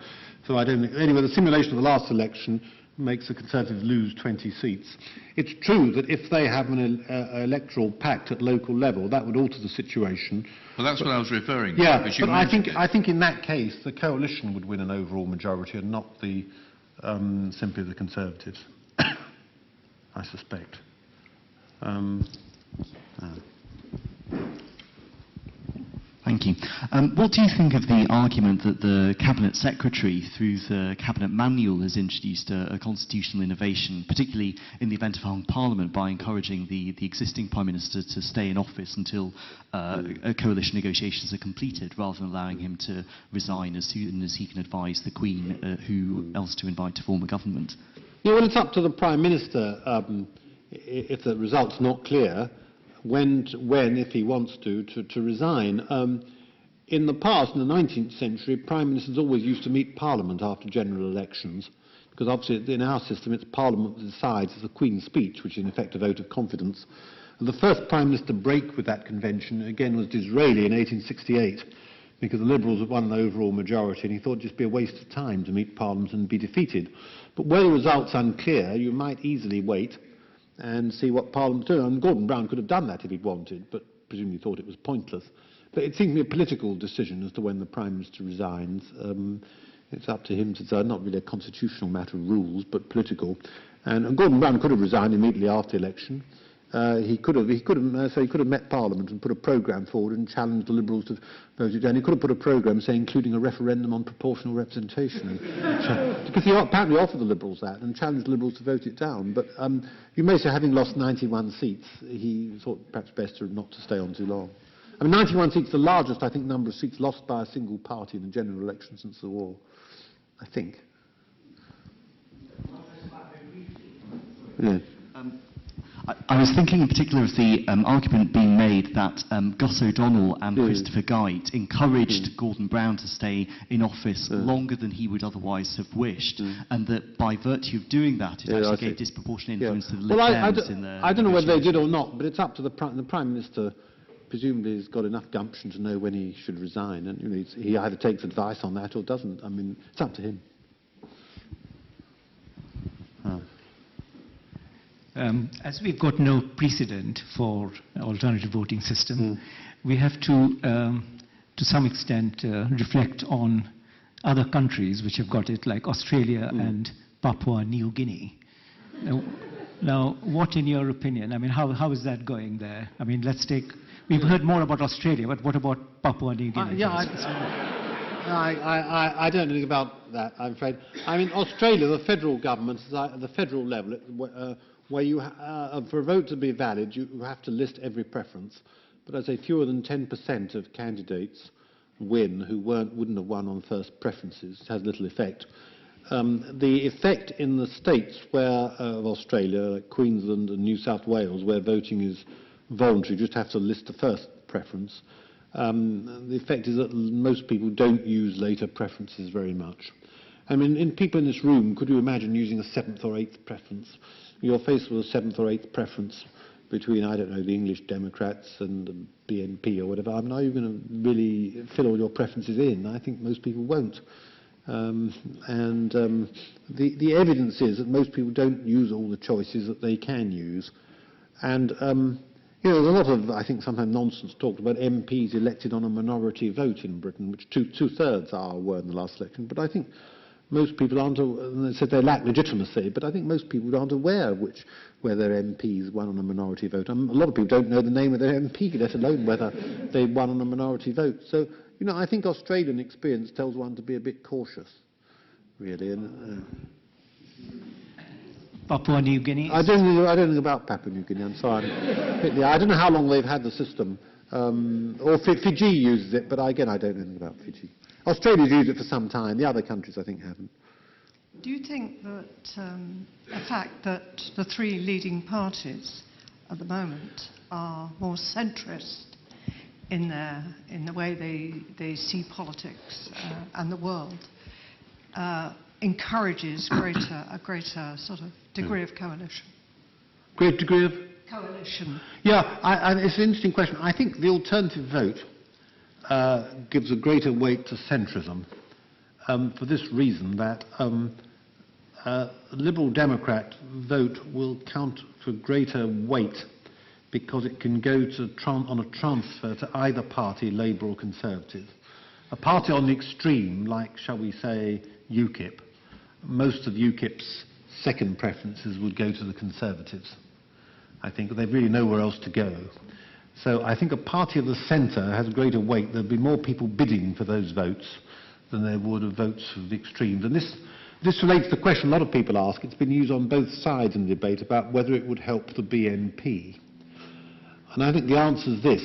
So I don't think... Anyway, the simulation of the last election makes the Conservatives lose 20 seats. It's true that if they have an electoral pact at local level, that would alter the situation. Well, that's what I was referring to. Yeah, but I think in that case the coalition would win an overall majority and not the simply the Conservatives, I suspect. Thank you. What do you think of the argument that the Cabinet Secretary, through the Cabinet Manual, has introduced a constitutional innovation, particularly in the event of a hung Parliament, by encouraging the existing Prime Minister to stay in office until coalition negotiations are completed, rather than allowing him to resign as soon as he can advise the Queen who else to invite to form a government? Yeah, well, it's up to the Prime Minister, if the result's not clear, when, if he wants to resign. In the past, in the 19th century, Prime Ministers always used to meet Parliament after general elections, because obviously in our system it's Parliament that decides. It's the Queen's speech, which is in effect a vote of confidence. And the first Prime Minister to break with that convention, again, was Disraeli in 1868, because the Liberals had won an overall majority, and he thought it'd just be a waste of time to meet Parliament and be defeated. But where the result's unclear, you might easily wait and see what Parliament do. And Gordon Brown could have done that if he'd wanted, but presumably thought it was pointless. But it seems to be a political decision as to when the Prime Minister resigns. It's up to him to decide, not really a constitutional matter of rules, but political. And Gordon Brown could have resigned immediately after the election. He could have met Parliament and put a programme forward and challenged the Liberals to vote it down. He could have put a programme, say, including a referendum on proportional representation. Because he apparently offered the Liberals that and challenged the Liberals to vote it down. But you may say, having lost 91 seats, he thought perhaps best not to stay on too long. I mean, 91 seats, the largest, I think, number of seats lost by a single party in a general election since the war, I think. Yeah. I was thinking in particular of the argument being made that Gus O'Donnell and Christopher Geit encouraged Gordon Brown to stay in office longer than he would otherwise have wished, and that by virtue of doing that, it actually gave disproportionate influence to the Lib Dems in the I don't know whether they did or not, but it's up to the Prime Minister. Presumably has got enough gumption to know when he should resign, and he either takes advice on that or doesn't. I mean, it's up to him. As we've got no precedent for alternative voting system, we have to some extent, reflect on other countries which have got it, like Australia and Papua New Guinea. Now, what, in your opinion, I mean, how is that going there? I mean, let's take We've heard more about Australia, but what about Papua New Guinea? I don't know anything about that, I'm afraid. I mean, Australia, the federal government, is at the federal level, where you for a vote to be valid, you have to list every preference. But I'd say fewer than 10% of candidates win who wouldn't have won on first preferences. It has little effect. The effect in the states of Australia, like Queensland and New South Wales, where voting is voluntary, you just have to list the first preference. The effect is that most people don't use later preferences very much. I mean, in people in this room, could you imagine using a 7th or 8th preference? You're faced with a 7th or 8th preference between, I don't know, the English Democrats and the BNP or whatever. I mean, are you going to really fill all your preferences in? I think most people won't. The evidence is that most people don't use all the choices that they can use. And, you know, there's a lot of, I think, sometimes nonsense talked about MPs elected on a minority vote in Britain, which two-thirds were in the last election. But I think most people aren't, and they said they lack legitimacy, but I think most people aren't aware of where their MPs won on a minority vote. A lot of people don't know the name of their MP, let alone whether they won on a minority vote. So, you know, I think Australian experience tells one to be a bit cautious, really. And, Papua New Guinea? I don't know about Papua New Guinea, I'm sorry. I don't know how long they've had the system. Or Fiji uses it, but again, I don't know anything about Fiji. Australia's used it for some time. The other countries, I think, haven't. Do you think that the fact that the three leading parties at the moment are more centrist in the way they see politics and the world encourages a greater sort of degree of coalition? Great degree of? Coalition. Yeah, it's an interesting question. I think the alternative vote gives a greater weight to centrism for this reason, that the Liberal Democrat vote will count for greater weight because it can go on a transfer to either party, Labour or Conservative. A party on the extreme, like, shall we say, UKIP, most of UKIP's second preferences would go to the Conservatives. I think they've really nowhere else to go. So I think a party of the centre has greater weight. There'll be more people bidding for those votes than there would of votes of the extremes. And this relates to the question a lot of people ask. It's been used on both sides in the debate about whether it would help the BNP. And I think the answer is this.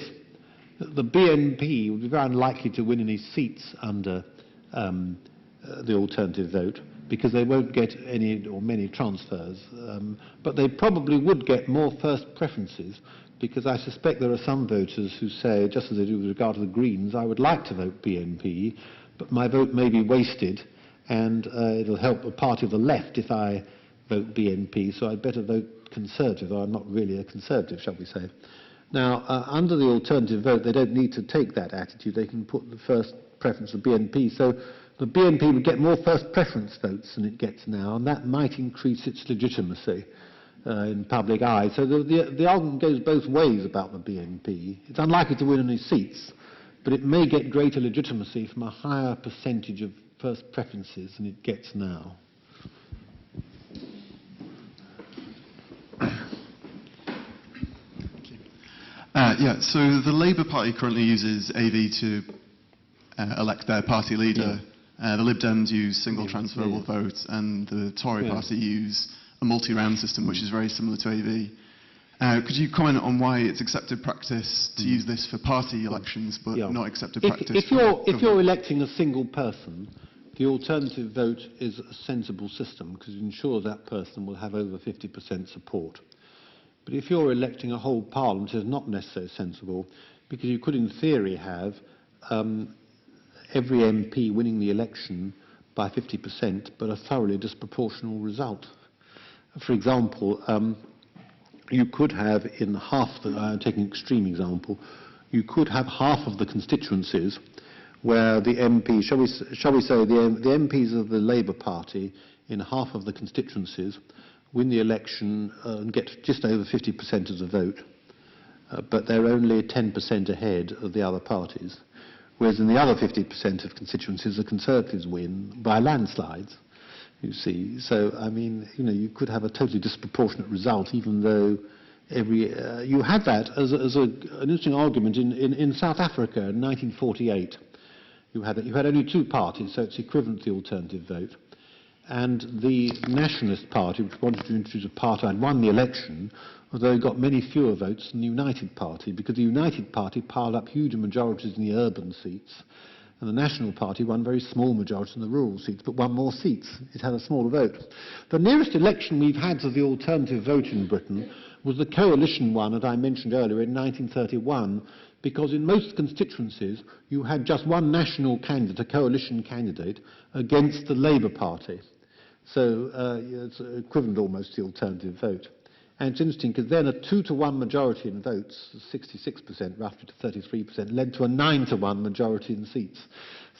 The BNP would be very unlikely to win any seats under the alternative vote because they won't get any or many transfers. But they probably would get more first preferences because I suspect there are some voters who say, just as they do with regard to the Greens, I would like to vote BNP, but my vote may be wasted and it'll help a party of the left if I vote BNP, so I'd better vote Conservative, though I'm not really a Conservative, shall we say. Now, under the alternative vote, they don't need to take that attitude. They can put the first preference of BNP. So the BNP would get more first preference votes than it gets now, and that might increase its legitimacy in public eye. So the argument goes both ways about the BNP. It's unlikely to win any seats, but it may get greater legitimacy from a higher percentage of first preferences than it gets now. Yeah, so the Labour Party currently uses AV to elect their party leader. Yeah. The Lib Dems use single transferable vote, and the Tory party use a multi-round system, which is very similar to AV. Could you comment on why it's accepted practice to use this for party elections, but not accepted practice? If you're electing a single person, the alternative vote is a sensible system because it ensures that person will have over 50% support. But if you're electing a whole parliament, it's not necessarily sensible because you could, in theory, have every MP winning the election by 50%, but a thoroughly disproportional result. For example, you could have in half the, I'm taking an extreme example, you could have half of the constituencies where the MP, shall we say the MPs of the Labour Party in half of the constituencies win the election and get just over 50% of the vote, but they're only 10% ahead of the other parties. Whereas in the other 50% of constituencies, the Conservatives win by landslides, you see. So, I mean, you know, you could have a totally disproportionate result, even though you had that as an interesting argument in South Africa in 1948. You had only two parties, so it's equivalent to the alternative vote. And the Nationalist Party, which wanted to introduce a apartheid, won the election, although it got many fewer votes than the United Party, because the United Party piled up huge majorities in the urban seats, and the National Party won very small majorities in the rural seats, but won more seats. It had a smaller vote. The nearest election we've had to the alternative vote in Britain was the coalition one that I mentioned earlier in 1931, because in most constituencies you had just one national candidate, a coalition candidate, against the Labour Party. So it's equivalent almost to the alternative vote. And it's interesting because then a 2-to-1 majority in votes, 66% roughly to 33%, led to a 9-to-1 majority in seats.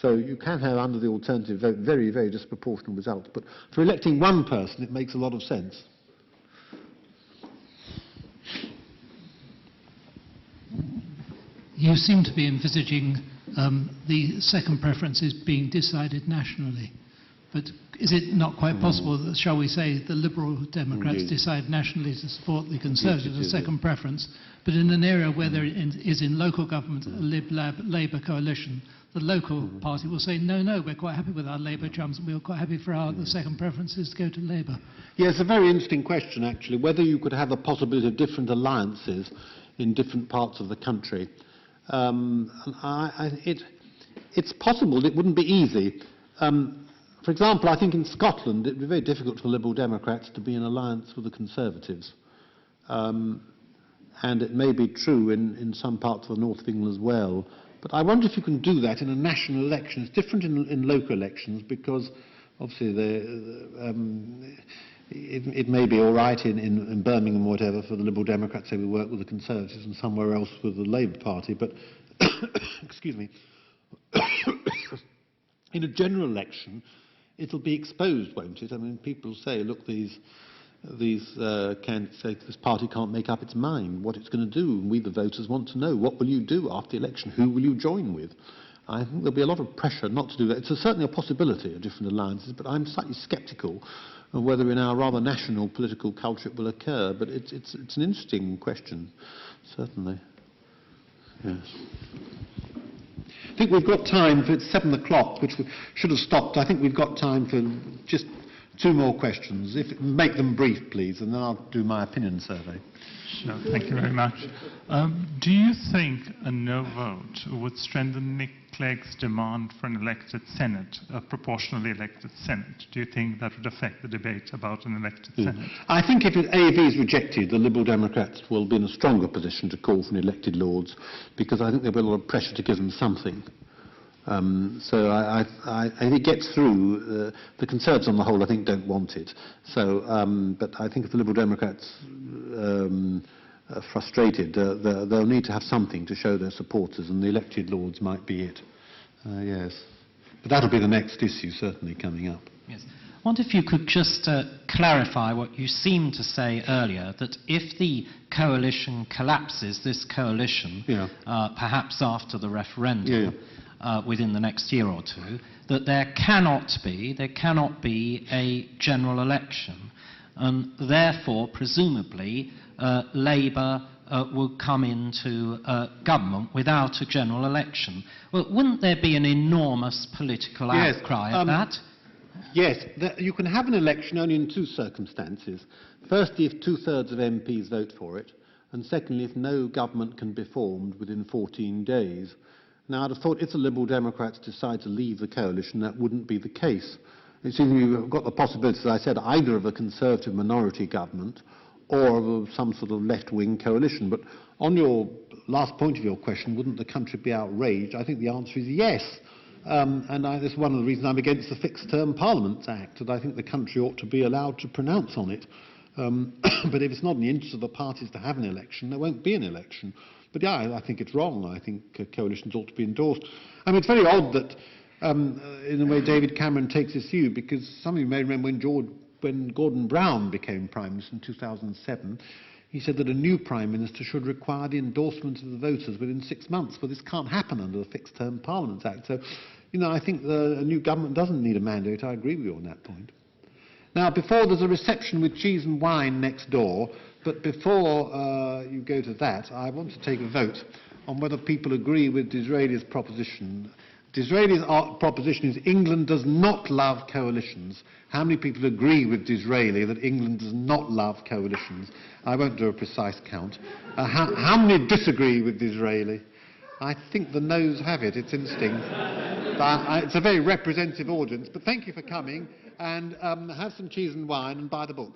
So you can have under the alternative vote very, very disproportionate results. But for electing one person, it makes a lot of sense. You seem to be envisaging the second preferences being decided nationally. But is it not quite possible that, shall we say, the Liberal Democrats decide nationally to support the Conservatives as second preference, but in an area where there is in local government a Labour coalition, the local party will say, no, no, we're quite happy with our Labour chums, and we're quite happy for the second preferences to go to Labour? Yeah, it's a very interesting question, actually, whether you could have a possibility of different alliances in different parts of the country. It's possible. It wouldn't be easy. For example, I think in Scotland it would be very difficult for Liberal Democrats to be in alliance with the Conservatives. And it may be true in some parts of the north of England as well. But I wonder if you can do that in a national election. It's different in local elections because obviously it may be all right in Birmingham or whatever for the Liberal Democrats to say we work with the Conservatives and somewhere else with the Labour Party. But, excuse me, in a general election, it'll be exposed, won't it? I mean, people say, look, these candidates say this party can't make up its mind what it's going to do. And we, the voters, want to know, what will you do after the election? Who will you join with? I think there'll be a lot of pressure not to do that. It's certainly a possibility of different alliances, but I'm slightly sceptical of whether in our rather national political culture it will occur. But it's an interesting question, certainly. Yes. I think we've got time for, it's 7 o'clock, which we should have stopped. I think we've got time for just 2 more questions. Make them brief, please, and then I'll do my opinion survey. Sure, thank you very much. Do you think a no vote would strengthen Nick Clegg's demand for an elected Senate, a proportionally elected Senate? Do you think that would affect the debate about an elected Senate? I think if AV is rejected, the Liberal Democrats will be in a stronger position to call for an elected Lords, because I think there'll be a lot of pressure to give them something. So if it gets through, the Conservatives on the whole, I think, don't want it. So, but I think if the Liberal Democrats are frustrated, they'll need to have something to show their supporters, and the elected Lords might be it. Yes. But that'll be the next issue, certainly, coming up. Yes. I wonder if you could just clarify what you seemed to say earlier, that if the coalition collapses, this coalition, perhaps after the referendum, within the next year or two, that there cannot be a general election, and therefore, presumably, Labour will come into government without a general election. Well, wouldn't there be an enormous political outcry at that? Yes, you can have an election only in 2 circumstances. Firstly, if 2/3 of MPs vote for it, and secondly, if no government can be formed within 14 days. Now, I'd have thought if the Liberal Democrats decide to leave the coalition, that wouldn't be the case. It seems you've got the possibility, as I said, either of a Conservative minority government or of some sort of left-wing coalition. But on your last point of your question, wouldn't the country be outraged? I think the answer is yes. And that's one of the reasons I'm against the Fixed Term Parliaments Act, and I think the country ought to be allowed to pronounce on it. But if it's not in the interest of the parties to have an election, there won't be an election. But yeah, I think it's wrong. I think coalitions ought to be endorsed. I mean, it's very odd that, in a way, David Cameron takes this view, because some of you may remember when Gordon Brown became Prime Minister in 2007, he said that a new Prime Minister should require the endorsement of the voters within 6 months. Well, this can't happen under the Fixed Term Parliaments Act. So, I think a new government doesn't need a mandate. I agree with you on that point. Now, before there's a reception with cheese and wine next door, but before you go to that, I want to take a vote on whether people agree with Disraeli's proposition. Disraeli's proposition is England does not love coalitions. How many people agree with Disraeli that England does not love coalitions? I won't do a precise count. How many disagree with Disraeli? I think the noes have it. It's interesting. It's a very representative audience. But thank you for coming, and have some cheese and wine and buy the book.